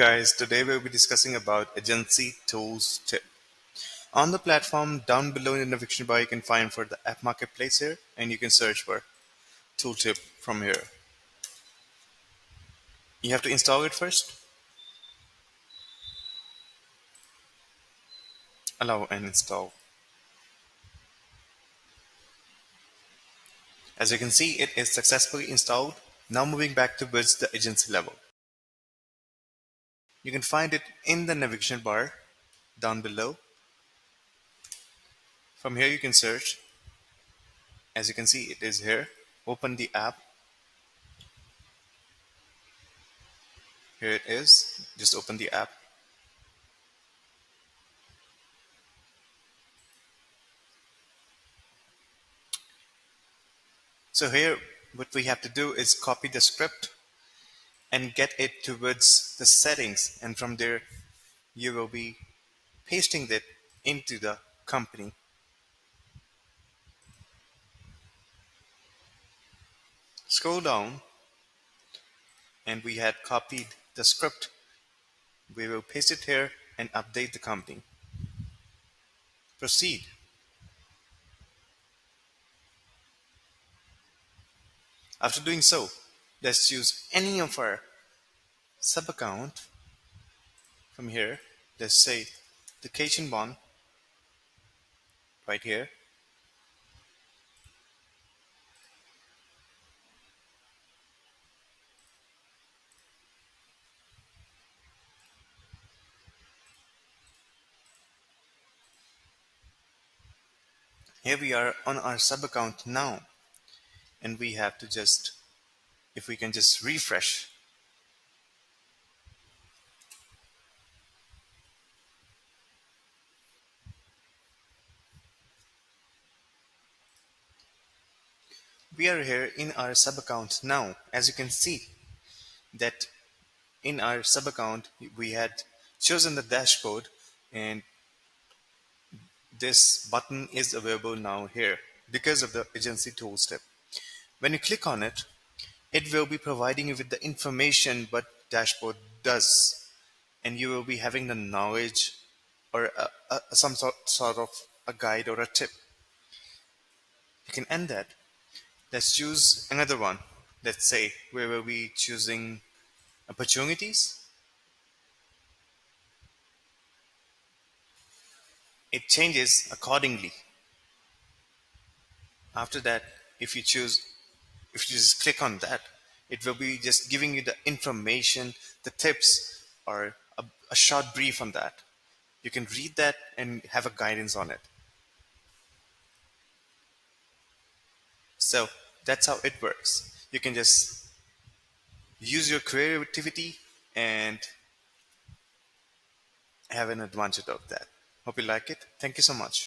Guys, today we'll be discussing about agency tools tip. On the platform down below in the navigation bar, you can find for the app marketplace here, and you can search for tooltip from here. You have to install it first, allow and install. As you can see, it is successfully installed. Now moving back towards the agency level. You can find it in the navigation bar down below. From here you can search. As you can see, it is here. Open the app. Here it is. Just open the app. So here what we have to do is copy the script and get it towards the settings, and from there you will be pasting it into the company. Scroll down and we had copied the script. We will paste it here and update the company. Proceed. After doing so, let's choose any of our sub account from here. Let's say the Cation one right here. Here we are on our sub account now, and we have to just, if we can just refresh, we are here in our sub account now. As you can see that in our sub account we had chosen the dashboard, and this button is available now here because of the agency tools tip. When you click on it, it will be providing you with the information what dashboard does, and you will be having the knowledge or some sort of a guide or a tip. You can end that. Let's choose another one. Let's say we will be choosing opportunities. It changes accordingly. After that, if you choose, if you just click on that, it will be just giving you the information, the tips, or a short brief on that. You can read that and have a guidance on it. So that's how it works. You can just use your creativity and have an advantage of that. Hope you like it. Thank you so much.